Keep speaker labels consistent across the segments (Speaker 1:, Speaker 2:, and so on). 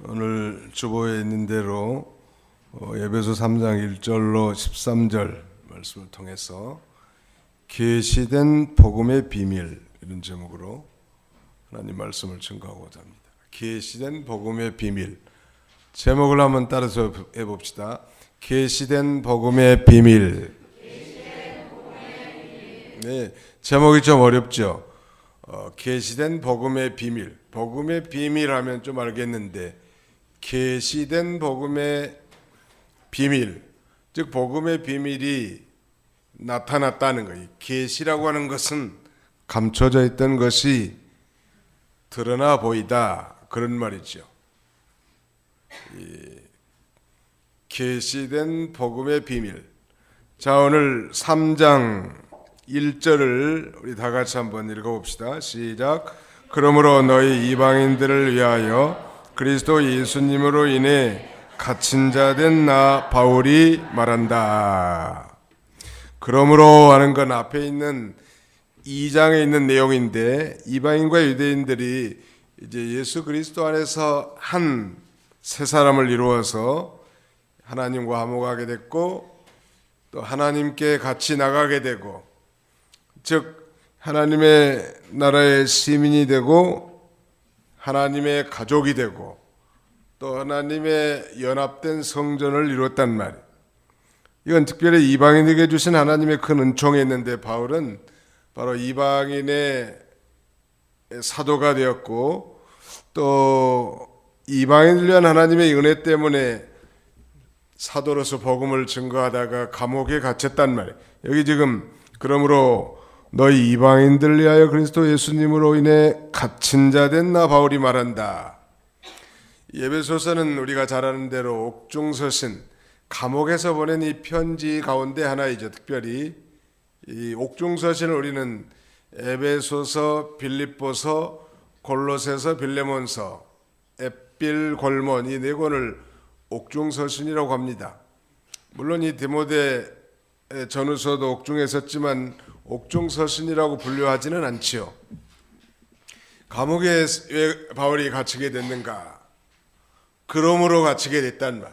Speaker 1: 오늘 주보에 있는 대로 에베소 3장 1절로 13절 말씀을 통해서 계시된 복음의 비밀, 이런 제목으로 하나님 말씀을 증거하고자 합니다. 계시된 복음의 비밀. 제목을 한번 따라서 해봅시다. 계시된 복음의 비밀. 네, 제목이 좀 어렵죠. 계시된 복음의 비밀. 복음의 비밀 하면 좀 알겠는데, 계시된 복음의 비밀, 즉 복음의 비밀이 나타났다는 거예요. 계시라고 하는 것은 감춰져 있던 것이 드러나 보이다, 그런 말이죠. 계시된 복음의 비밀. 자, 오늘 3장 1절을 우리 다 같이 한번 읽어봅시다. 시작. 그러므로 너희 이방인들을 위하여 그리스도 예수님으로 인해 갇힌 자 된 나 바울이 말한다. 그러므로 하는 건 앞에 있는 2장에 있는 내용인데, 이방인과 유대인들이 이제 예수 그리스도 안에서 한 새 사람을 이루어서 하나님과 화목하게 됐고, 또 하나님께 같이 나가게 되고, 즉 하나님의 나라의 시민이 되고 하나님의 가족이 되고 또 하나님의 연합된 성전을 이뤘단 말이에요. 이건 특별히 이방인에게 주신 하나님의 큰 은총이었는데, 바울은 바로 이방인의 사도가 되었고, 또 이방인을 위한 하나님의 은혜 때문에 사도로서 복음을 증거하다가 감옥에 갇혔단 말이에요. 여기 지금 그러므로 너희 이방인들 위하여 그리스도 예수님으로 인해 갇힌 자 된 나 바울이 말한다. 에베소서는 우리가 잘 아는 대로 옥중서신, 감옥에서 보낸 이 편지 가운데 하나이죠. 특별히 이 옥중서신을 우리는 에베소서, 빌립보서, 골로새서, 빌레몬서, 에필골몬, 이 네 권을 옥중서신이라고 합니다. 물론 이 디모데 전후서도 옥중에 썼지만 옥중서신이라고 분류하지는 않지요. 감옥에 왜 바울이 갇히게 됐는가? 그러므로 갇히게 됐단 말.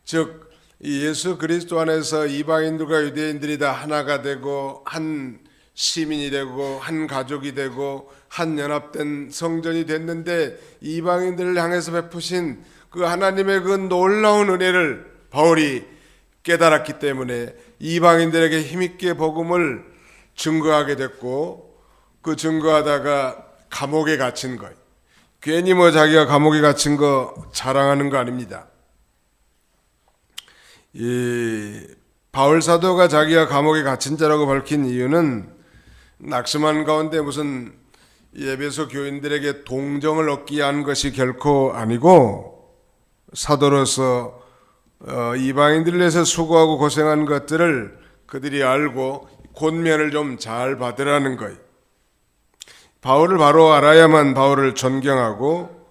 Speaker 1: 즉 예수 그리스도 안에서 이방인들과 유대인들이 다 하나가 되고 한 시민이 되고 한 가족이 되고 한 연합된 성전이 됐는데, 이방인들을 향해서 베푸신 그 하나님의 그 놀라운 은혜를 바울이 깨달았기 때문에 이방인들에게 힘있게 복음을 증거하게 됐고, 그 증거하다가 감옥에 갇힌 거예요. 괜히 자기가 감옥에 갇힌 거 자랑하는 거 아닙니다. 이 바울 사도가 자기가 감옥에 갇힌 자라고 밝힌 이유는 낙심한 가운데 무슨 에베소 교인들에게 동정을 얻기 위한 것이 결코 아니고, 사도로서 이방인들을 위해서 수고하고 고생한 것들을 그들이 알고 권면을 좀 잘 받으라는 거예요. 바울을 바로 알아야만 바울을 존경하고,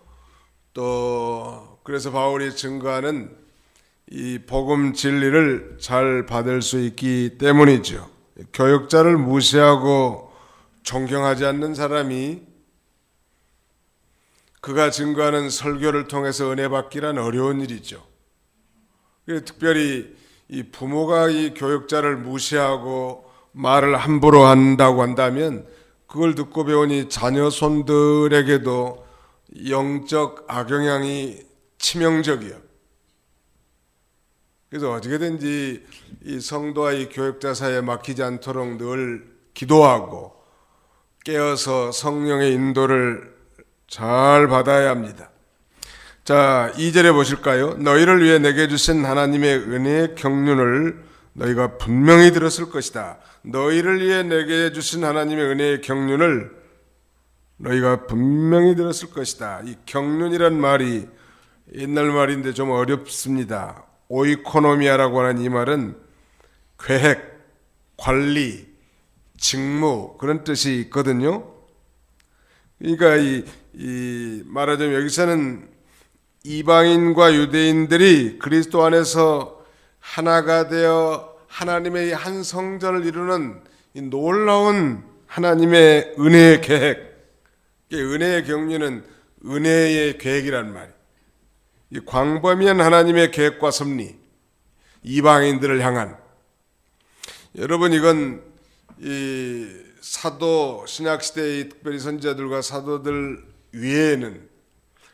Speaker 1: 또 그래서 바울이 증거하는 이 복음 진리를 잘 받을 수 있기 때문이죠. 교역자를 무시하고 존경하지 않는 사람이 그가 증거하는 설교를 통해서 은혜 받기란 어려운 일이죠. 특별히 이 부모가 이 교역자를 무시하고 말을 함부로 한다고 한다면, 그걸 듣고 배우니 자녀 손들에게도 영적 악영향이 치명적이에요. 그래서 어떻게든지 이 성도와 이 교역자 사이에 막히지 않도록 늘 기도하고 깨어서 성령의 인도를 잘 받아야 합니다. 자, 2절에 보실까요? 너희를 위해 내게 주신 하나님의 은혜의 경륜을 너희가 분명히 들었을 것이다. 너희를 위해 내게 주신 하나님의 은혜의 경륜을 너희가 분명히 들었을 것이다. 이 경륜이란 말이 옛날 말인데 좀 어렵습니다. 오이코노미아라고 하는 이 말은 계획, 관리, 직무, 그런 뜻이 있거든요. 그러니까 이 말하자면 여기서는 이방인과 유대인들이 그리스도 안에서 하나가 되어 하나님의 한 성전을 이루는 이 놀라운 하나님의 은혜의 계획, 은혜의 경륜은 은혜의 계획이란 말이에요. 이 광범위한 하나님의 계획과 섭리, 이방인들을 향한, 여러분 이건 이 사도 신약시대의 특별히 선지자들과 사도들 위에는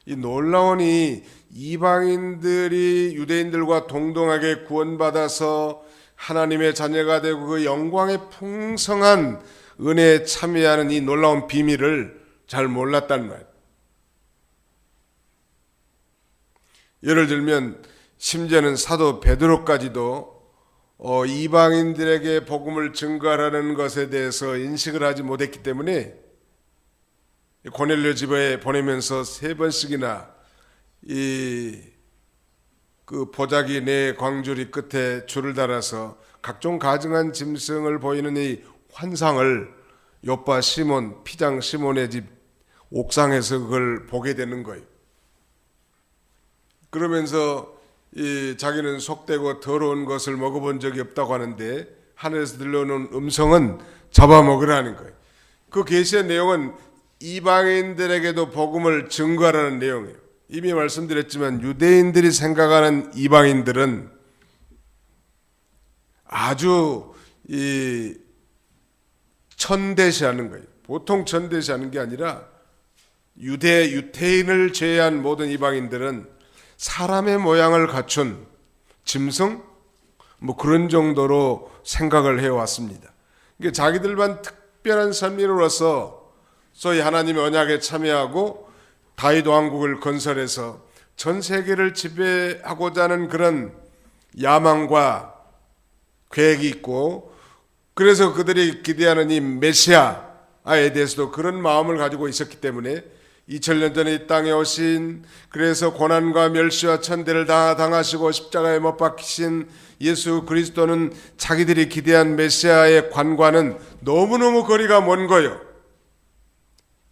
Speaker 1: 이 놀라운 이 이방인들이 유대인들과 동등하게 구원받아서 하나님의 자녀가 되고 그 영광의 풍성한 은혜에 참여하는 이 놀라운 비밀을 잘 몰랐단 말이에요. 예를 들면 심지어는 사도 베드로까지도 이방인들에게 복음을 증거하라는 것에 대해서 인식을 하지 못했기 때문에 고넬료 집에 보내면서 3번씩이나 그 보자기 네 광주리 끝에 줄을 달아서 각종 가증한 짐승을 보이는 이 환상을 요빠 시몬, 피장 시몬의 집 옥상에서 그걸 보게 되는 거예요. 그러면서 자기는 속되고 더러운 것을 먹어본 적이 없다고 하는데 하늘에서 들려오는 음성은 잡아먹으라는 거예요. 그 계시의 내용은 이방인들에게도 복음을 증거하라는 내용이에요. 이미 말씀드렸지만 유대인들이 생각하는 이방인들은 아주 천대시하는 거예요. 보통 천대시하는 게 아니라 유태인을 제외한 모든 이방인들은 사람의 모양을 갖춘 짐승? 뭐 그런 정도로 생각을 해왔습니다. 그러니까 자기들만 특별한 선민으로서 소위 하나님의 언약에 참여하고 다윗 왕국을 건설해서 전 세계를 지배하고자 하는 그런 야망과 계획이 있고, 그래서 그들이 기대하는 이 메시아에 대해서도 그런 마음을 가지고 있었기 때문에 2000년 전에 이 땅에 오신, 그래서 고난과 멸시와 천대를 다 당하시고 십자가에 못 박히신 예수 그리스도는 자기들이 기대한 메시아의 관과는 너무너무 거리가 먼 거예요.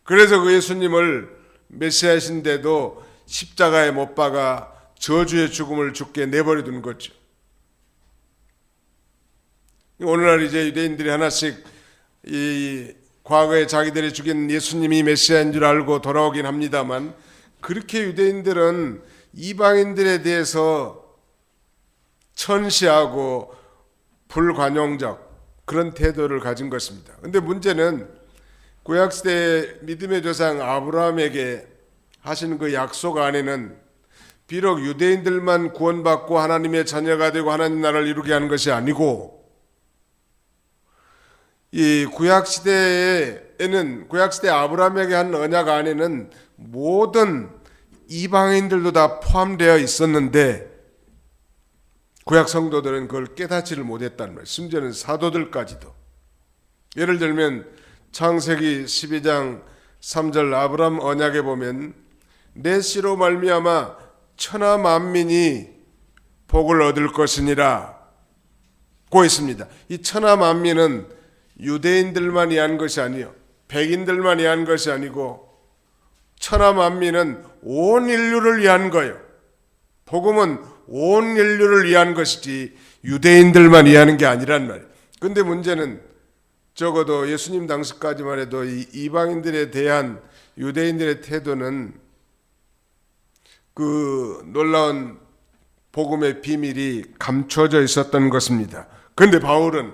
Speaker 1: 그래서 그 예수님을 메시아이신데도 십자가에 못 박아 저주의 죽음을 죽게 내버려 둔 거죠. 오늘날 이제 유대인들이 하나씩 이 과거에 자기들이 죽인 예수님이 메시아인 줄 알고 돌아오긴 합니다만, 그렇게 유대인들은 이방인들에 대해서 천시하고 불관용적 그런 태도를 가진 것입니다. 그런데 문제는 구약시대의 믿음의 조상 아브라함에게 하신 그 약속 안에는 비록 유대인들만 구원받고 하나님의 자녀가 되고 하나님 나라를 이루게 하는 것이 아니고, 이 구약시대에는, 구약시대 아브라함에게 한 언약 안에는 모든 이방인들도 다 포함되어 있었는데 구약 성도들은 그걸 깨닫지를 못했단 말이에요. 심지어는 사도들까지도. 예를 들면 창세기 12장 3절 아브라함 언약에 보면 내 씨로 말미암아 천하 만민이 복을 얻을 것이니라 고 있습니다. 이 천하 만민은 유대인들만 위한 것이 아니요, 백인들만 위한 것이 아니고 천하 만민은 온 인류를 위한 거예요. 복음은 온 인류를 위한 것이지 유대인들만 위하는 게 아니란 말이에요. 그런데 문제는 적어도 예수님 당시까지만 해도 이 이방인들에 대한 유대인들의 태도는 그 놀라운 복음의 비밀이 감춰져 있었던 것입니다. 그런데 바울은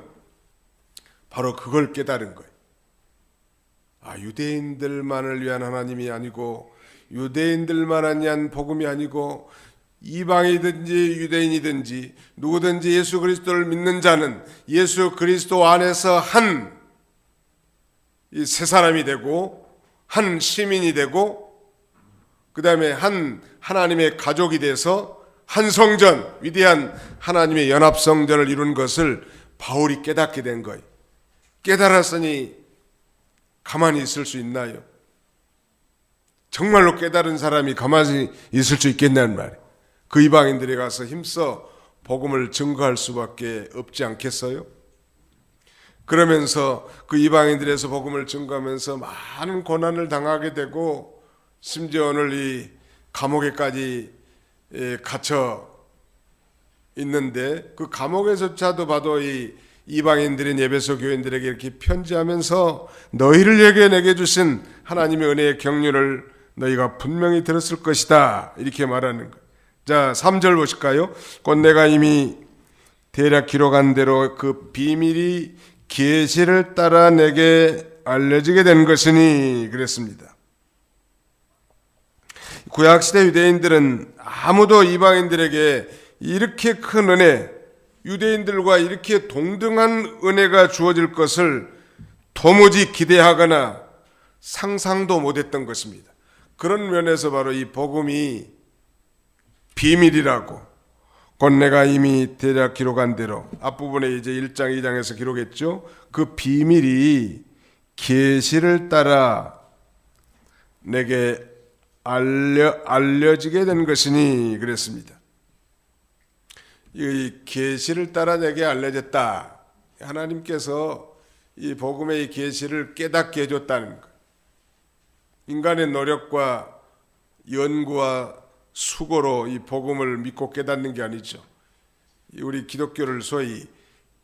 Speaker 1: 바로 그걸 깨달은 거예요. 유대인들만을 위한 하나님이 아니고 유대인들만을 위한 복음이 아니고 이방이든지 유대인이든지 누구든지 예수 그리스도를 믿는 자는 예수 그리스도 안에서 한 새 사람이 되고 한 시민이 되고 그 다음에 한 하나님의 가족이 돼서 한 성전, 위대한 하나님의 연합성전을 이룬 것을 바울이 깨닫게 된 거예요. 깨달았으니 가만히 있을 수 있나요? 정말로 깨달은 사람이 가만히 있을 수 있겠냐는 말이에요. 그 이방인들에 가서 힘써 복음을 증거할 수밖에 없지 않겠어요? 그러면서 그 이방인들에서 복음을 증거하면서 많은 고난을 당하게 되고 심지어 오늘 이 감옥에까지 갇혀 있는데 그 감옥에서조차도 봐도 이 이방인들인 에베소 교인들에게 이렇게 편지하면서 너희를 내게 주신 하나님의 은혜의 경륜을 너희가 분명히 들었을 것이다 이렇게 말하는 거예요. 자, 3절 보실까요? 곧 내가 이미 대략 기록한 대로 그 비밀이 계시를 따라 내게 알려지게 된 것이니 그랬습니다. 구약시대 유대인들은 아무도 이방인들에게 이렇게 큰 은혜, 유대인들과 이렇게 동등한 은혜가 주어질 것을 도무지 기대하거나 상상도 못했던 것입니다. 그런 면에서 바로 이 복음이 비밀이라고, 곧 내가 이미 대략 기록한 대로, 앞부분에 이제 1장 2장에서 기록했죠. 그 비밀이 계시를 따라 내게 알려지게 된 것이니 그랬습니다. 이 계시를 따라 내게 알려졌다. 하나님께서 이 복음의 계시를 깨닫게 해줬다는 것. 인간의 노력과 연구와 수고로 이 복음을 믿고 깨닫는 게 아니죠. 우리 기독교를 소위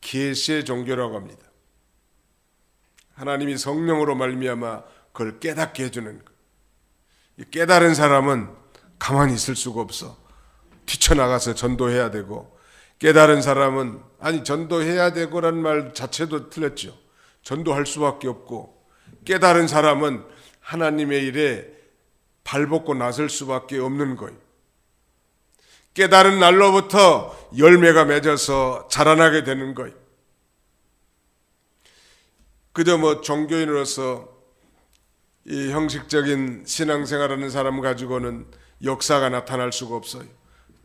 Speaker 1: 계시의 종교라고 합니다. 하나님이 성령으로 말미암아 그걸 깨닫게 해주는 것. 깨달은 사람은 가만히 있을 수가 없어. 뛰쳐나가서 전도해야 되고, 깨달은 사람은 전도해야 되고라는 말 자체도 틀렸죠. 전도할 수밖에 없고, 깨달은 사람은 하나님의 일에 발벗고 나설 수밖에 없는 거예요. 깨달은 날로부터 열매가 맺어서 자라나게 되는 거예요. 그저 종교인으로서 이 형식적인 신앙생활하는 사람 가지고는 역사가 나타날 수가 없어요.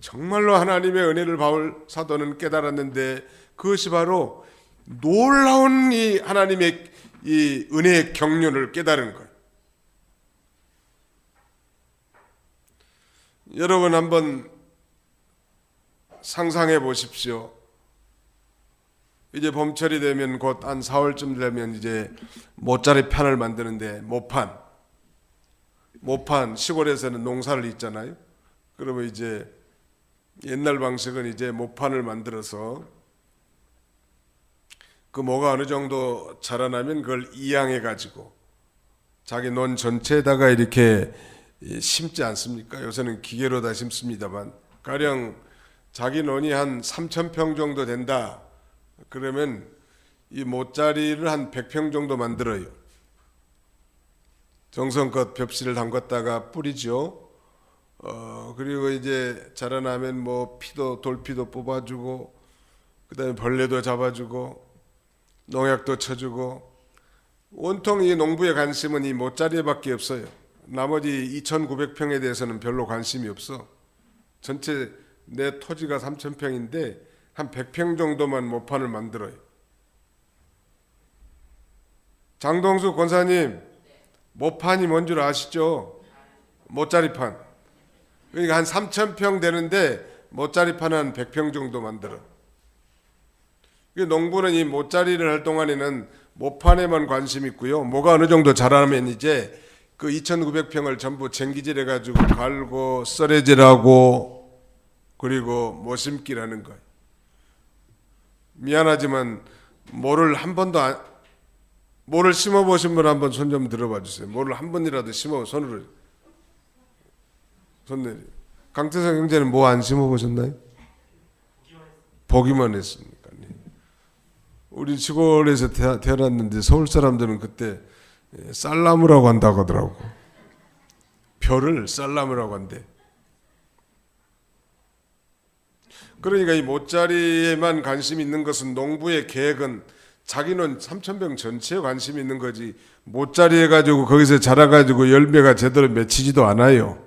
Speaker 1: 정말로 하나님의 은혜를 바울 사도는 깨달았는데 그것이 바로 놀라운 이 하나님의 이 은혜의 경륜을 깨달은 거예요. 여러분 한번 상상해 보십시오. 이제 봄철이 되면 곧 한 4월쯤 되면 이제 모짜리 판을 만드는데 모판 시골에서는 농사를 짓잖아요. 그러면 이제 옛날 방식은 이제 모판을 만들어서 그 모가 어느 정도 자라나면 그걸 이양해 가지고 자기 논 전체에다가 이렇게 심지 않습니까? 요새는 기계로 다 심습니다만 가령 자기 논이 한 3,000평 정도 된다. 그러면 이 모짜리를 한 100평 정도 만들어요. 정성껏 벽실을 담갔다가 뿌리죠. 그리고 이제 자라나면 돌피도 뽑아주고, 그 다음에 벌레도 잡아주고, 농약도 쳐주고, 온통 이 농부의 관심은 이 모짜리밖에 없어요. 나머지 2,900평에 대해서는 별로 관심이 없어. 전체 내 토지가 3,000평인데 한 100평 정도만 모판을 만들어요. 장동수 권사님, 모판이 뭔 줄 아시죠? 모짜리판. 그러니까 한 3,000평 되는데 모짜리판은 한 100평 정도 만들어. 농부는 이 모짜리를 할 동안에는 모판에만 관심이 있고요. 뭐가 어느 정도 자라면 이제 그 2,900평을 전부 쟁기질 해가지고 갈고 썰애질하고 그리고 모심기를 하는 거예요. 미안하지만 모를 심어보신 분 한번 손 좀 들어봐 주세요. 모를 한 번이라도 손으로 손 내려. 강태성 형제는 뭐 안 심어보셨나요? 보기만 했습니까? 우리 시골에서 태어났는데 서울 사람들은 그때 쌀나무라고 한다고 하더라고. 벼를 쌀나무라고 한대. 그러니까 이 모짜리에만 관심이 있는 것은 농부의 계획은 자기는 3,000평 전체에 관심이 있는 거지, 모짜리 해가지고 거기서 자라가지고 열매가 제대로 맺히지도 않아요.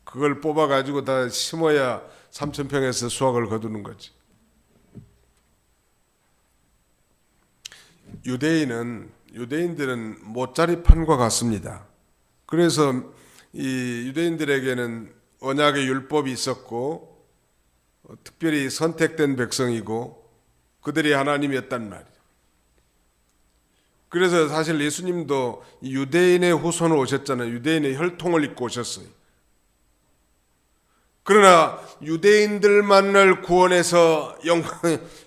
Speaker 1: 그걸 뽑아가지고 다 심어야 3,000평에서 수확을 거두는 거지. 유대인들은 모짜리판과 같습니다. 그래서 이 유대인들에게는 언약의 율법이 있었고 특별히 선택된 백성이고 그들이 하나님이었단 말이에요. 그래서 사실 예수님도 유대인의 후손으로 오셨잖아요. 유대인의 혈통을 입고 오셨어요. 그러나 유대인들만을 구원해서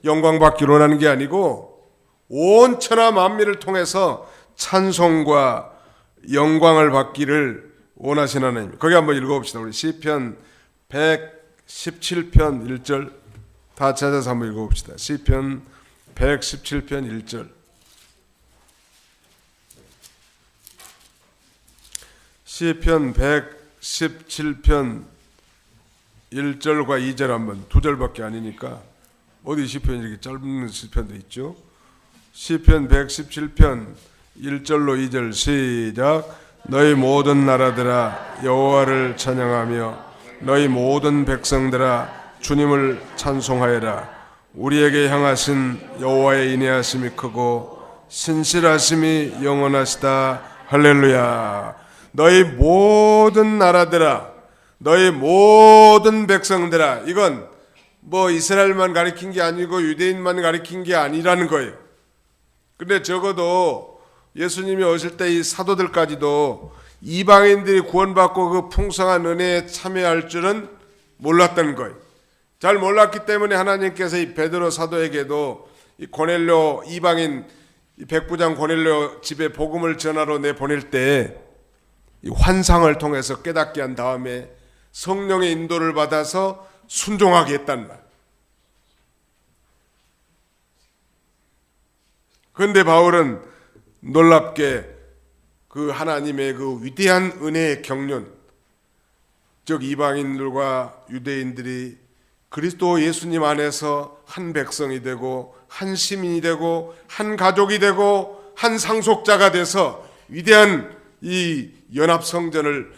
Speaker 1: 영광 받기로 하는 게 아니고 온 천하 만민을 통해서 찬송과 영광을 받기를 원하신 하나님. 거기 한번 읽어봅시다. 우리 시편 17편 1절 다 찾아서 한번 읽어봅시다. 시편 117편 1절. 시편 117편 1절과 2절 한번, 두 절밖에 아니니까 어디 시편이 이렇게 짧은 시편도 있죠. 시편 117편 1절로 2절 시작. 너희 모든 나라들아 여호와를 찬양하며 너희 모든 백성들아 주님을 찬송하여라. 우리에게 향하신 여호와의 인내하심이 크고 신실하심이 영원하시다. 할렐루야. 너희 모든 나라들아, 너희 모든 백성들아. 이건 뭐 이스라엘만 가리킨 게 아니고 유대인만 가리킨 게 아니라는 거예요. 근데 적어도 예수님이 오실 때 이 사도들까지도 이방인들이 구원받고 그 풍성한 은혜에 참여할 줄은 몰랐던 거예요. 잘 몰랐기 때문에 하나님께서 이 베드로 사도에게도 이 고넬료, 이방인 이 백부장 고넬료 집에 복음을 전하러 내보낼 때 이 환상을 통해서 깨닫게 한 다음에 성령의 인도를 받아서 순종하게 했단 말. 그런데 바울은 놀랍게 그 하나님의 그 위대한 은혜의 경륜, 즉 이방인들과 유대인들이 그리스도 예수님 안에서 한 백성이 되고 한 시민이 되고 한 가족이 되고 한 상속자가 돼서 위대한 이 연합성전을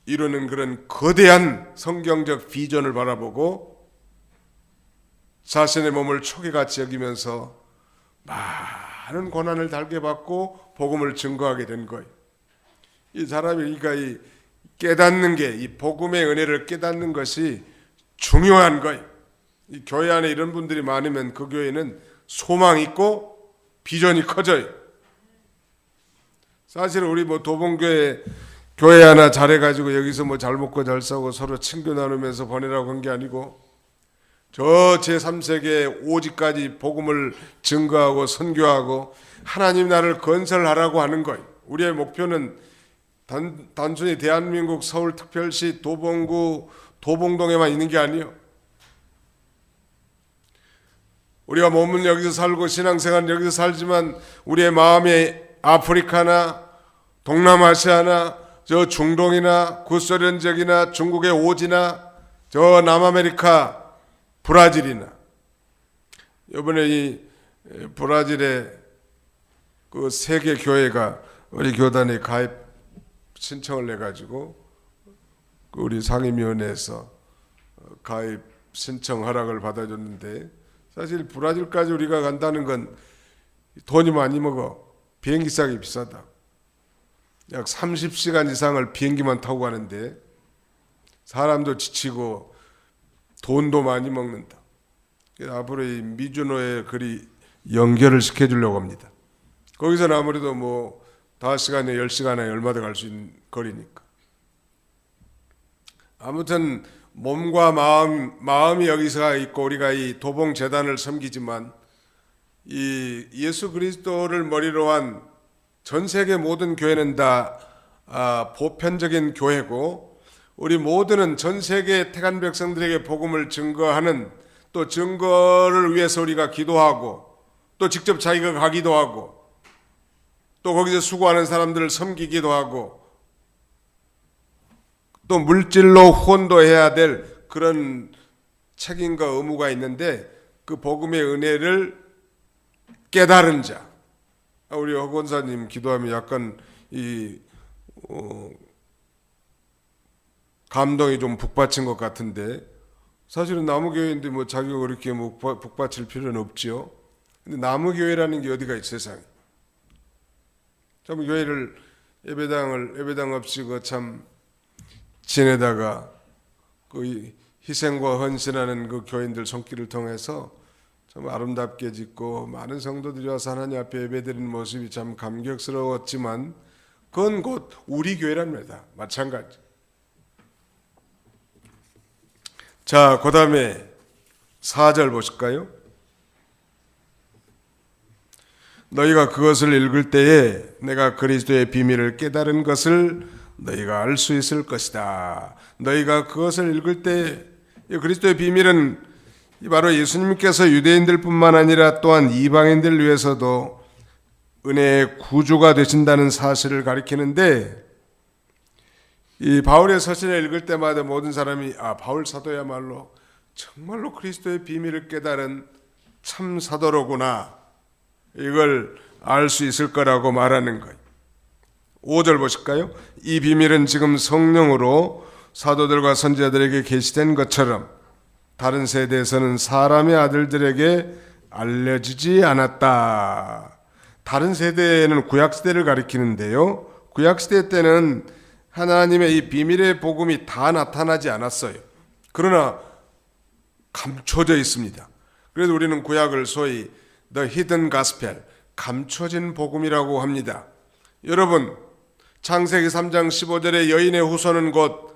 Speaker 1: 이루는 그런 거대한 성경적 비전을 바라보고 자신의 몸을 초계같이 여기면서 많은 고난을 달게 받고 복음을 증거하게 된 거예요. 이 사람이 그러니까 이 깨닫는 게, 이 복음의 은혜를 깨닫는 것이 중요한 거예요. 이 교회 안에 이런 분들이 많으면 그 교회는 소망이 있고 비전이 커져요. 사실 우리 뭐 도봉교회 교회 하나 잘해가지고 여기서 뭐 잘 먹고 잘 싸고 서로 친교 나누면서 보내라고 한 게 아니고 저 제3세계 오지까지 복음을 증거하고 선교하고 하나님 나라를 건설하라고 하는 거예요. 우리의 목표는 단순히 대한민국 서울특별시 도봉구 도봉동에만 있는 게 아니에요. 우리가 몸은 여기서 살고 신앙생활은 여기서 살지만 우리의 마음이 아프리카나 동남아시아나 저 중동이나 구소련 지역이나 중국의 오지나 저 남아메리카 브라질이나, 이번에 이 브라질의 그 세계 교회가 우리 교단에 가입 신청을 내가지고 우리 상임위원회에서 가입 신청 허락을 받아줬는데, 사실 브라질까지 우리가 간다는 건 돈이 많이 먹어. 비행기 싸기 비싸다. 약 30시간 이상을 비행기만 타고 가는데 사람도 지치고 돈도 많이 먹는다. 앞으로 이 미주노에 그리 연결을 시켜주려고 합니다. 거기서는 아무래도 뭐 5시간에 10시간에 얼마나 갈 수 있는 거리니까. 아무튼 몸과 마음이 여기서 있고 우리가 이 도봉재단을 섬기지만 이 예수 그리스도를 머리로 한 전 세계 모든 교회는 다 보편적인 교회고, 우리 모두는 전 세계 택한 백성들에게 복음을 증거하는, 또 증거를 위해서 우리가 기도하고 또 직접 자기가 가기도 하고 또 거기서 수고하는 사람들을 섬기기도 하고 또 물질로 후원도 해야 될 그런 책임과 의무가 있는데, 그 복음의 은혜를 깨달은 자, 우리 허 권사님 기도하면 약간 이 감동이 좀 북받친 것 같은데, 사실은 나무교회인데 뭐 자기가 그렇게 뭐 북받칠 필요는 없지요. 근데 나무교회라는 게 어디가 있어 세상에. 참 교회를 예배당 없이 그 참 지내다가 그 희생과 헌신하는 그 교인들 손길을 통해서 참 아름답게 짓고 많은 성도들이 와서 하나님 앞에 예배드리는 모습이 참 감격스러웠지만 그건 곧 우리 교회랍니다. 마찬가지. 자, 그 다음에 4절 보실까요? 너희가 그것을 읽을 때에 내가 그리스도의 비밀을 깨달은 것을 너희가 알 수 있을 것이다. 너희가 그것을 읽을 때 이 그리스도의 비밀은 바로 예수님께서 유대인들뿐만 아니라 또한 이방인들 위해서도 은혜의 구주가 되신다는 사실을 가리키는데, 이 바울의 서신을 읽을 때마다 모든 사람이 바울 사도야말로 정말로 그리스도의 비밀을 깨달은 참 사도로구나, 이걸 알 수 있을 거라고 말하는 거예요. 5절 보실까요? 이 비밀은 지금 성령으로 사도들과 선지자들에게 계시된 것처럼 다른 세대에서는 사람의 아들들에게 알려지지 않았다. 다른 세대에는 구약시대를 가리키는데요, 구약시대 때는 하나님의 이 비밀의 복음이 다 나타나지 않았어요. 그러나 감춰져 있습니다. 그래서 우리는 구약을 소위 The Hidden Gospel, 감춰진 복음이라고 합니다. 여러분, 창세기 3장 15절에 여인의 후손은 곧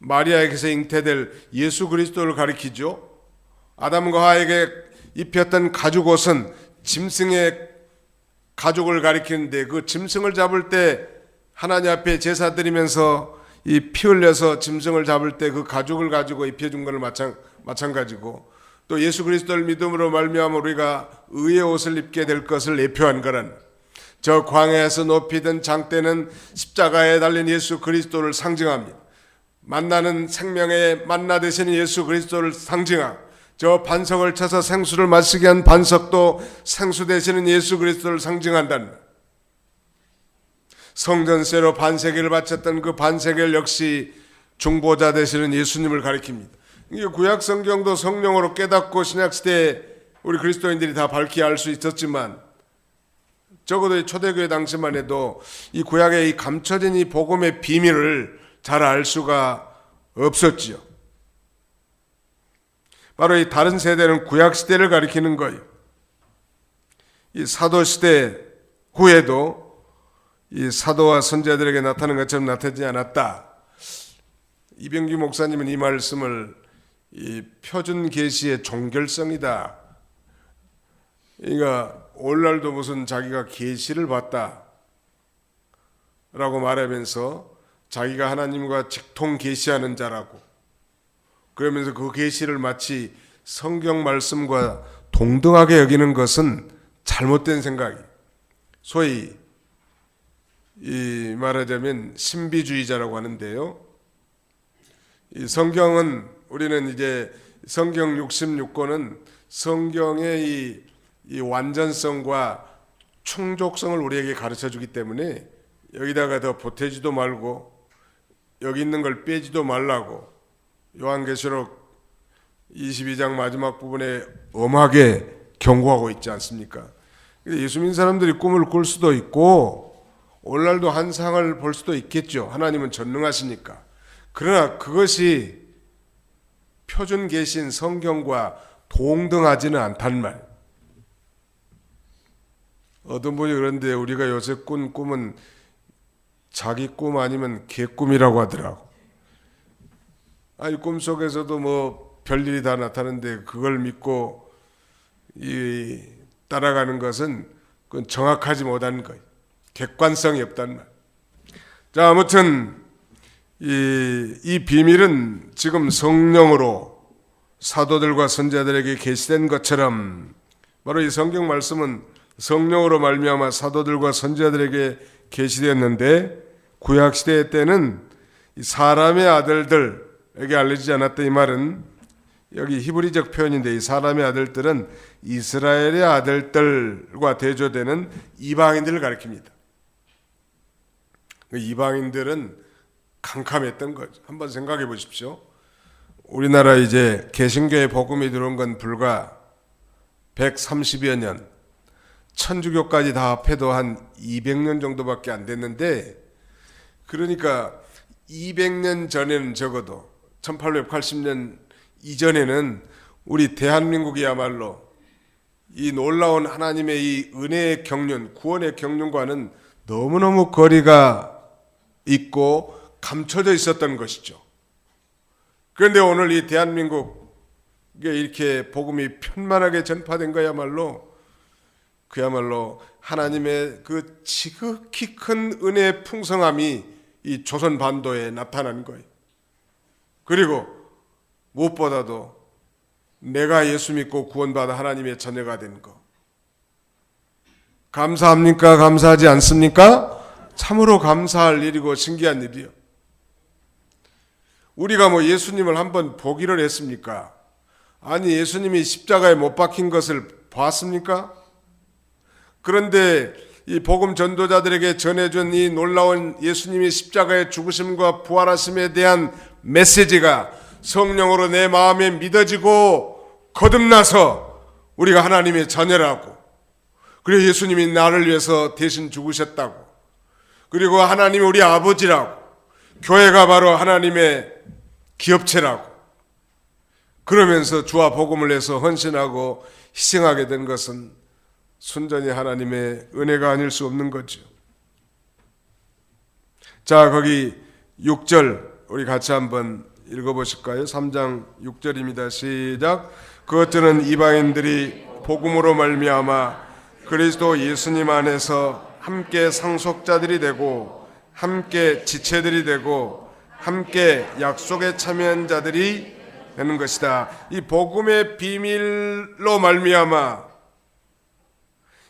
Speaker 1: 마리아에게서 잉태될 예수 그리스도를 가리키죠. 아담과 하와에게 입혔던 가죽옷은 짐승의 가죽을 가리키는데, 그 짐승을 잡을 때 하나님 앞에 제사 드리면서 이 피 흘려서 짐승을 잡을 때 그 가죽을 가지고 입혀준 것을 마찬가지고, 또 예수 그리스도를 믿음으로 말미암아 우리가 의의 옷을 입게 될 것을 예표한 거란, 저 광야에서 높이 든 장대는 십자가에 달린 예수 그리스도를 상징합니다. 만나는 생명의 만나 되시는 예수 그리스도를 상징하고, 저 반석을 쳐서 생수를 마시게 한 반석도 생수 되시는 예수 그리스도를 상징한다는 말. 성전세로 반세계를 바쳤던 그 반세계 역시 중보자 되시는 예수님을 가리킵니다. 이게 구약 성경도 성령으로 깨닫고 신약시대에 우리 그리스도인들이 다 밝히 알 수 있었지만, 적어도 초대교회 당시만 해도 이 구약의 이 감춰진 이 복음의 비밀을 잘 알 수가 없었지요. 바로 이 다른 세대는 구약시대를 가리키는 거예요. 이 사도시대 후에도 이 사도와 선지자들에게 나타난 것처럼 나타나지 않았다. 이병기 목사님은 이 말씀을 이 표준 계시의 종결성이다. 그러니까 오늘날도 무슨 자기가 계시를 봤다 라고 말하면서 자기가 하나님과 직통 계시하는 자라고, 그러면서 그 계시를 마치 성경 말씀과 동등하게 여기는 것은 잘못된 생각이에요. 소위 이 말하자면 신비주의자라고 하는데요, 이 성경은, 우리는 이제 성경 66권은 성경의 이 완전성과 충족성을 우리에게 가르쳐 주기 때문에 여기다가 더 보태지도 말고 여기 있는 걸 빼지도 말라고 요한계시록 22장 마지막 부분에 엄하게 경고하고 있지 않습니까? 예수 믿는 사람들이 꿈을 꿀 수도 있고 오늘날도 환상을 볼 수도 있겠죠. 하나님은 전능하시니까. 그러나 그것이 표준 계신 성경과 동등하지는 않단 말. 어떤 분이 그런데 우리가 요새 꾼 꿈은 자기 꿈 아니면 개꿈이라고 하더라고. 아니, 꿈속에서도 뭐 별일이 다 나타나는데 그걸 믿고 따라가는 것은 그건 정확하지 못한 거예요. 객관성이 없단 말. 자, 아무튼 이 비밀은 지금 성령으로 사도들과 선지자들에게 계시된 것처럼, 바로 이 성경 말씀은 성령으로 말미암아 사도들과 선지자들에게 계시되었는데, 구약 시대 때는 사람의 아들들에게 알려지지 않았다. 이 말은 여기 히브리적 표현인데, 이 사람의 아들들은 이스라엘의 아들들과 대조되는 이방인들을 가리킵니다. 이방인들은 캄캄했던 거죠. 한번 생각해 보십시오. 우리나라 이제 개신교의 복음이 들어온 건 불과 130여 년, 천주교까지 다 합해도 한 200년 정도밖에 안 됐는데, 그러니까 200년 전에는, 적어도 1880년 이전에는 우리 대한민국이야말로 이 놀라운 하나님의 이 은혜의 경륜, 구원의 경륜과는 너무너무 거리가 있고 감춰져 있었던 것이죠. 그런데 오늘 이 대한민국에 이렇게 복음이 편만하게 전파된 거야말로, 그야말로 하나님의 그 지극히 큰 은혜의 풍성함이 이 조선 반도에 나타난 거예요. 그리고 무엇보다도 내가 예수 믿고 구원받아 하나님의 자녀가 된 거. 감사합니까? 감사하지 않습니까? 참으로 감사할 일이고 신기한 일이요. 우리가 뭐 예수님을 한번 보기를 했습니까? 아니, 예수님이 십자가에 못 박힌 것을 봤습니까? 그런데 이 복음 전도자들에게 전해준 이 놀라운 예수님이 십자가의 죽으심과 부활하심에 대한 메시지가 성령으로 내 마음에 믿어지고 거듭나서 우리가 하나님의 자녀라고, 그리고 예수님이 나를 위해서 대신 죽으셨다고, 그리고 하나님이 우리 아버지라고, 교회가 바로 하나님의 기업체라고, 그러면서 주와 복음을 위해서 헌신하고 희생하게 된 것은 순전히 하나님의 은혜가 아닐 수 없는 거죠. 자, 거기 6절 우리 같이 한번 읽어보실까요? 3장 6절입니다. 시작. 그것들은 이방인들이 복음으로 말미암아 그리스도 예수님 안에서 함께 상속자들이 되고 함께 지체들이 되고 함께 약속에 참여한 자들이 되는 것이다. 이 복음의 비밀로 말미암아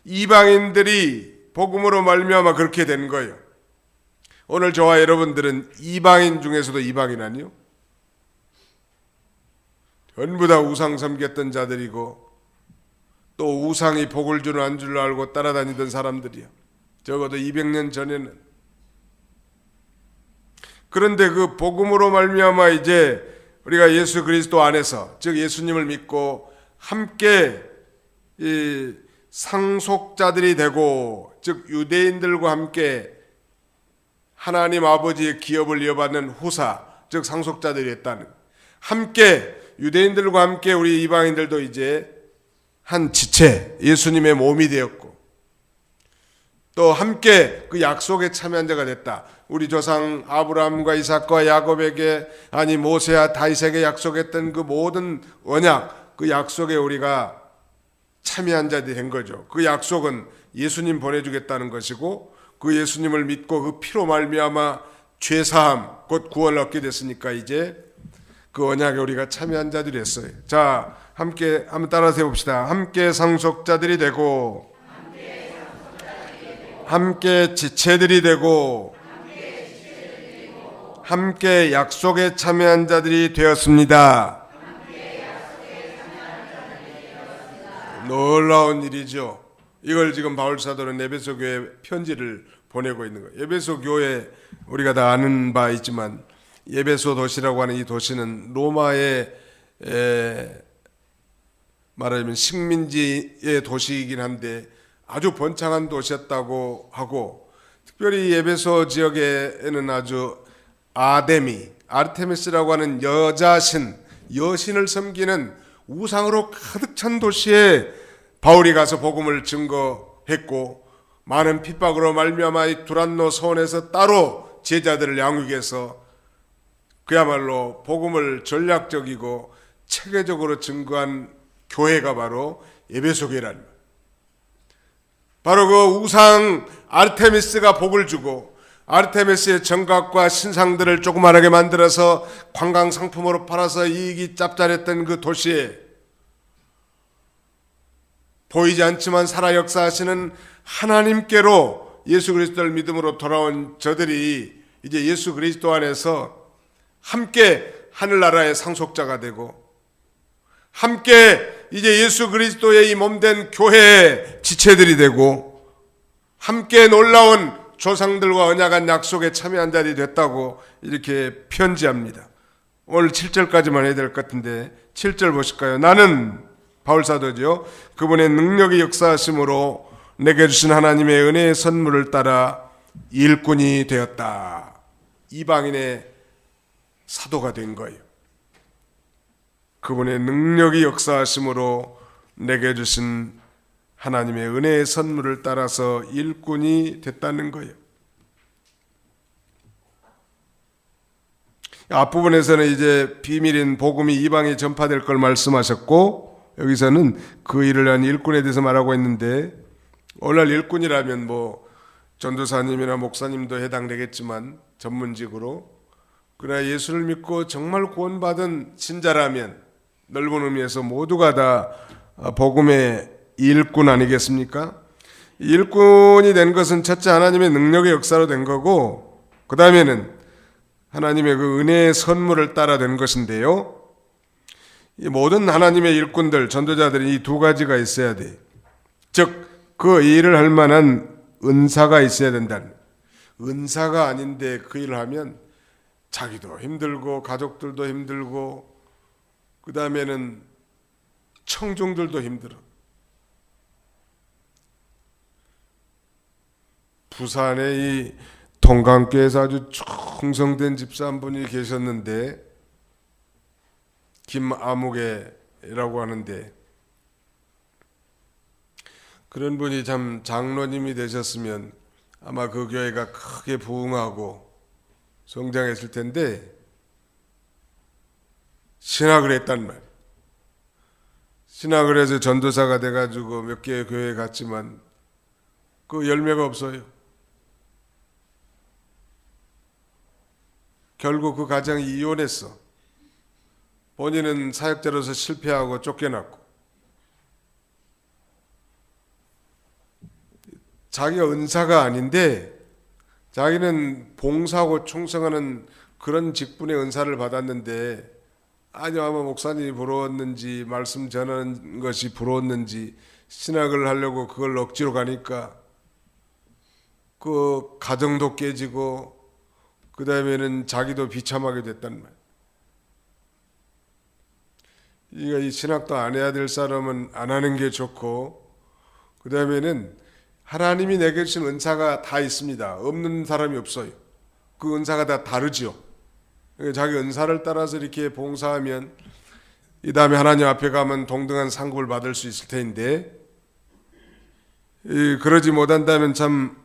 Speaker 1: 이방인들이 복음으로 말미암아 그렇게 된 거예요. 오늘 저와 여러분들은 이방인 중에서도 이방인 아니요? 전부 다 우상 섬겼던 자들이고 또 우상이 복을 주는 안 줄 알고 따라다니던 사람들이야. 적어도 200년 전에는. 그런데 그 복음으로 말미암아 이제 우리가 예수 그리스도 안에서, 즉 예수님을 믿고 함께 이 상속자들이 되고, 즉 유대인들과 함께 하나님 아버지의 기업을 이어받는 후사, 즉 상속자들이 됐다는, 함께 유대인들과 함께 우리 이방인들도 이제 한 지체, 예수님의 몸이 되었고, 또 함께 그 약속에 참여한 자가 됐다. 우리 조상 아브라함과 이삭과 야곱에게, 아니 모세와 다윗에게 약속했던 그 모든 언약, 그 약속에 우리가 참여한 자들이 된 거죠. 그 약속은 예수님 보내주겠다는 것이고, 그 예수님을 믿고 그 피로 말미암아 죄사함, 곧 구원을 얻게 됐으니까 이제 그 언약에 우리가 참여한 자들이 됐어요. 자, 함께 한번 따라서 해봅시다. 함께 상속자들이 되고, 함께 지체들이 되고, 함께 약속에 참여한 자들이 되었습니다. 놀라운 일이죠. 이걸 지금 바울 사도는 에베소 교회에 편지를 보내고 있는 거예요. 에베소 교회 우리가 다 아는 바 있지만, 에베소 도시라고 하는 이 도시는 로마의 말하자면 식민지의 도시이긴 한데 아주 번창한 도시였다고 하고, 특별히 에베소 지역에는 아주 아르테미스라고 하는 여자신, 여신을 섬기는 우상으로 가득 찬 도시에 바울이 가서 복음을 증거했고, 많은 핍박으로 말미암아 이 두란노 서원에서 따로 제자들을 양육해서 그야말로 복음을 전략적이고 체계적으로 증거한 교회가 바로 에베소 교회라는 거예요. 바로 그 우상 아르테미스가 복을 주고, 아르테미스의 정각과 신상들을 조그만하게 만들어서 관광 상품으로 팔아서 이익이 짭짤했던 그 도시에 보이지 않지만 살아 역사하시는 하나님께로 예수 그리스도를 믿음으로 돌아온 저들이 이제 예수 그리스도 안에서 함께 하늘나라의 상속자가 되고, 함께 이제 예수 그리스도의 이 몸된 교회의 지체들이 되고, 함께 놀라운 조상들과 언약한 약속에 참여한 자들이 됐다고 이렇게 편지합니다. 오늘 7절까지만 해야 될 것 같은데 7절 보실까요? 나는 바울 사도죠. 그분의 능력의 역사하심으로 내게 주신 하나님의 은혜의 선물을 따라 일꾼이 되었다. 이방인의 사도가 된 거예요. 그분의 능력이 역사하심으로 내게 주신 하나님의 은혜의 선물을 따라서 일꾼이 됐다는 거예요. 앞부분에서는 이제 비밀인 복음이 이방에 전파될 걸 말씀하셨고, 여기서는 그 일을 한 일꾼에 대해서 말하고 있는데, 오늘날 일꾼이라면 뭐 전도사님이나 목사님도 해당되겠지만 전문직으로 그러나 예수를 믿고 정말 구원받은 신자라면 넓은 의미에서 모두가 다 복음의 일꾼 아니겠습니까? 일꾼이 된 것은 첫째 하나님의 능력의 역사로 된 거고, 그 다음에는 하나님의 그 은혜의 선물을 따라 된 것인데요. 이 모든 하나님의 일꾼들, 전도자들이 이 두 가지가 있어야 돼. 즉, 그 일을 할 만한 은사가 있어야 된다는. 은사가 아닌데 그 일을 하면 자기도 힘들고 가족들도 힘들고 그 다음에는 청중들도 힘들어. 부산에 이 동강교회에서 아주 충성된 집사 한 분이 계셨는데, 김아무개라고 하는데, 그런 분이 참 장로님이 되셨으면 아마 그 교회가 크게 부흥하고 성장했을 텐데, 신학을 했단 말이에요. 신학을 해서 전도사가 돼가지고 몇 개의 교회에 갔지만 그 열매가 없어요. 결국 그 가정이 이혼했어. 본인은 사역자로서 실패하고 쫓겨났고, 자기가 은사가 아닌데 자기는 봉사하고 충성하는 그런 직분의 은사를 받았는데, 아니 아마 목사님이 부러웠는지 말씀 전하는 것이 부러웠는지 신학을 하려고 그걸 억지로 가니까 그 가정도 깨지고 그 다음에는 자기도 비참하게 됐단 말이에요. 이 신학도 안 해야 될 사람은 안 하는 게 좋고, 그 다음에는 하나님이 내게 주신 은사가 다 있습니다. 없는 사람이 없어요. 그 은사가 다 다르죠. 자기 은사를 따라서 이렇게 봉사하면 이 다음에 하나님 앞에 가면 동등한 상급을 받을 수 있을 텐데, 그러지 못한다면 참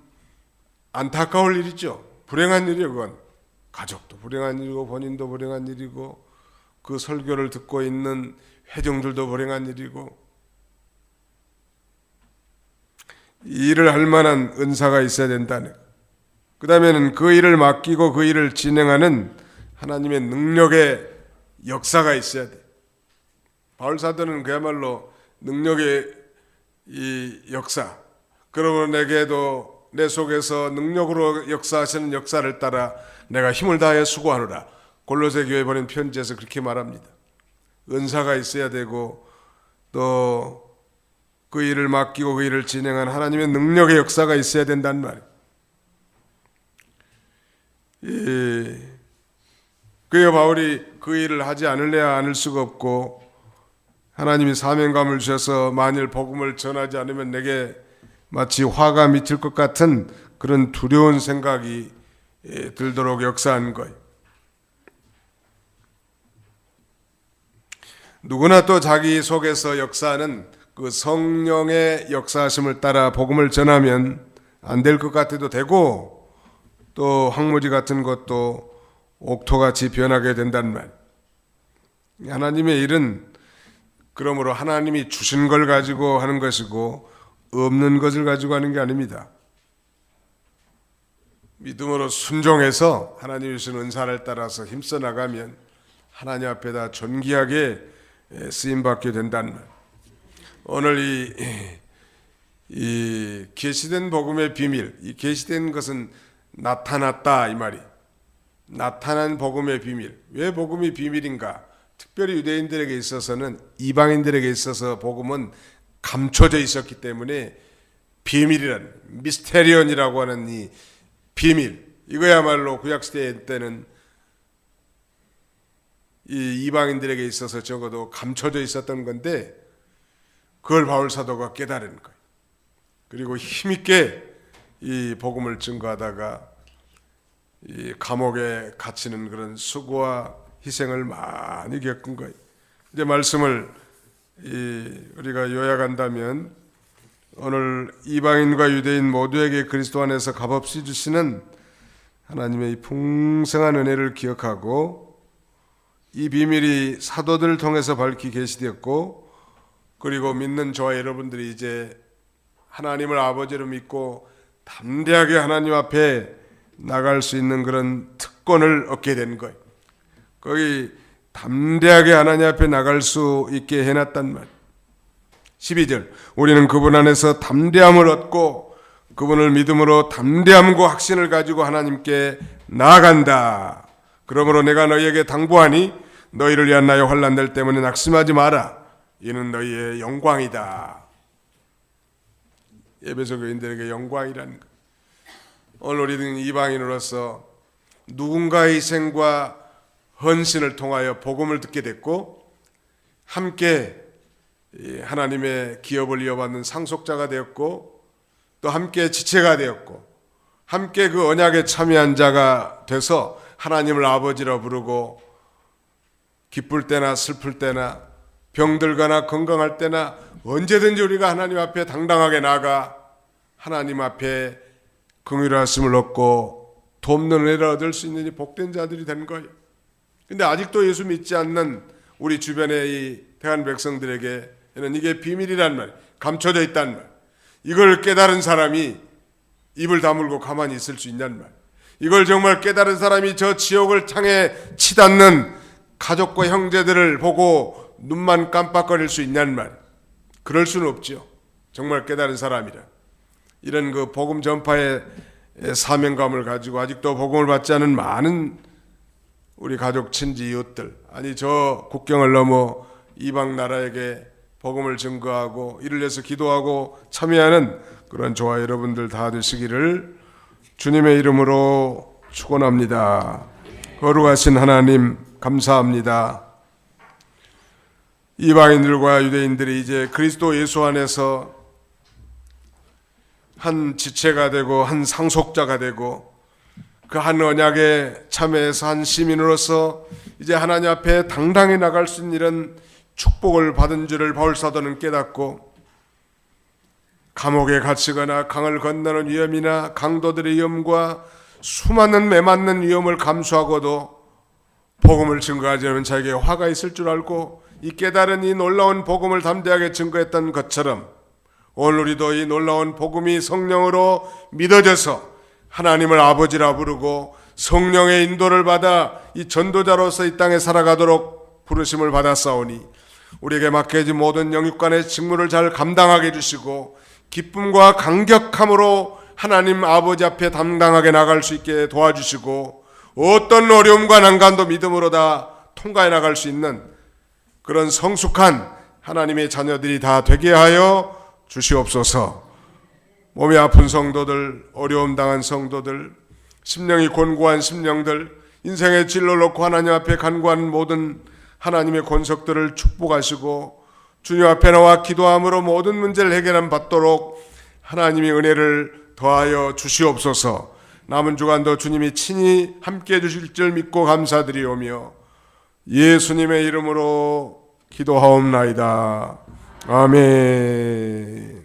Speaker 1: 안타까울 일이죠. 불행한 일이에요. 그건 가족도 불행한 일이고 본인도 불행한 일이고 그 설교를 듣고 있는 회중들도 불행한 일이고, 이 일을 할 만한 은사가 있어야 된다는. 그 다음에는 그 일을 맡기고 그 일을 진행하는 하나님의 능력의 역사가 있어야 돼. 바울 사도는 그야말로 능력의 이 역사, 그러므로 내게도 내 속에서 능력으로 역사하시는 역사를 따라 내가 힘을 다해 수고하노라. 골로새 교회에 보낸 편지에서 그렇게 말합니다. 은사가 있어야 되고 또 그 일을 맡기고 그 일을 진행한 하나님의 능력의 역사가 있어야 된단 말이에요. 그래서 바울이 그 일을 하지 않을래야 않을 수가 없고, 하나님이 사명감을 주셔서 만일 복음을 전하지 않으면 내게 마치 화가 미칠 것 같은 그런 두려운 생각이 들도록 역사한 거예요. 누구나 또 자기 속에서 역사하는 그 성령의 역사하심을 따라 복음을 전하면 안 될 것 같아도 되고, 또 황무지 같은 것도 옥토같이 변하게 된단 말. 하나님의 일은 그러므로 하나님이 주신 걸 가지고 하는 것이고 없는 것을 가지고 하는 게 아닙니다. 믿음으로 순종해서 하나님이 주신 은사를 따라서 힘써 나가면 하나님 앞에다 존귀하게 쓰임받게 된다는 말. 오늘 이 계시된 복음의 비밀, 이 계시된 것은 나타났다 이 말이. 나타난 복음의 비밀. 왜 복음이 비밀인가? 특별히 유대인들에게 있어서는, 이방인들에게 있어서 복음은 감춰져 있었기 때문에 비밀이란, 미스테리온이라고 하는 이 비밀, 이거야말로 구약시대 때는 이 이방인들에게 있어서 적어도 감춰져 있었던 건데, 그걸 바울 사도가 깨달은 거예요. 그리고 힘있게 이 복음을 증거하다가 이 감옥에 갇히는 그런 수고와 희생을 많이 겪은 거예요. 이제 말씀을 우리가 요약한다면, 오늘 이방인과 유대인 모두에게 그리스도 안에서 값없이 주시는 하나님의 이 풍성한 은혜를 기억하고, 이 비밀이 사도들을 통해서 밝히 계시되었고, 그리고 믿는 저와 여러분들이 이제 하나님을 아버지로 믿고 담대하게 하나님 앞에 나갈 수 있는 그런 특권을 얻게 된 거예요. 거기 담대하게 하나님 앞에 나갈 수 있게 해놨단 말. 12절 우리는 그분 안에서 담대함을 얻고 그분을 믿음으로 담대함과 확신을 가지고 하나님께 나아간다. 그러므로 내가 너희에게 당부하니 너희를 위한 나의 환난들 때문에 낙심하지 마라. 이는 너희의 영광이다. 에베소 교인들에게 영광이라는 것. 오늘 우리는 이방인으로서 누군가의 희생과 헌신을 통하여 복음을 듣게 됐고 함께 하나님의 기업을 이어받는 상속자가 되었고 또 함께 지체가 되었고 함께 그 언약에 참여한 자가 돼서 하나님을 아버지라 부르고 기쁠 때나 슬플 때나 병들거나 건강할 때나 언제든지 우리가 하나님 앞에 당당하게 나가 하나님 앞에 긍휼하심을 얻고 돕는 은혜를 얻을 수 있는 복된 자들이 된 거예요. 근데 아직도 예수 믿지 않는 우리 주변의 이 대한 백성들에게는 이게 비밀이란 말, 감춰져 있단 말. 이걸 깨달은 사람이 입을 다물고 가만히 있을 수 있냔 말. 이걸 정말 깨달은 사람이 저 지옥을 향해 치닫는 가족과 형제들을 보고 눈만 깜빡거릴 수 있냔 말. 그럴 수는 없죠. 정말 깨달은 사람이라. 이런 그 복음 전파의 사명감을 가지고 아직도 복음을 받지 않은 많은 우리 가족, 친지, 이웃들, 아니 저 국경을 넘어 이방 나라에게 복음을 증거하고 이를 위해서 기도하고 참여하는 그런 저와 여러분들 다 되시기를 주님의 이름으로 축원합니다. 거룩하신 하나님 감사합니다. 이방인들과 유대인들이 이제 그리스도 예수 안에서 한 지체가 되고 한 상속자가 되고 그 한 언약에 참여해서 한 시민으로서 이제 하나님 앞에 당당히 나갈 수 있는 이런 축복을 받은 줄을 바울사도는 깨닫고 감옥에 갇히거나 강을 건너는 위험이나 강도들의 위험과 수많은 매맞는 위험을 감수하고도 복음을 증거하지 않으면 자에게 화가 있을 줄 알고 이 깨달은 이 놀라운 복음을 담대하게 증거했던 것처럼 오늘 우리도 이 놀라운 복음이 성령으로 믿어져서 하나님을 아버지라 부르고 성령의 인도를 받아 이 전도자로서 이 땅에 살아가도록 부르심을 받았사오니 우리에게 맡겨진 모든 영육간의 직무를 잘 감당하게 해주시고 기쁨과 감격함으로 하나님 아버지 앞에 담당하게 나갈 수 있게 도와주시고 어떤 어려움과 난간도 믿음으로 다 통과해 나갈 수 있는 그런 성숙한 하나님의 자녀들이 다 되게 하여 주시옵소서. 몸이 아픈 성도들, 어려움 당한 성도들, 심령이 곤고한 심령들, 인생의 진로를 놓고 하나님 앞에 간구하는 모든 하나님의 권속들을 축복하시고 주님 앞에 나와 기도함으로 모든 문제를 해결함 받도록 하나님의 은혜를 더하여 주시옵소서. 남은 주간도 주님이 친히 함께해 주실 줄 믿고 감사드리오며 예수님의 이름으로 기도하옵나이다. 아멘.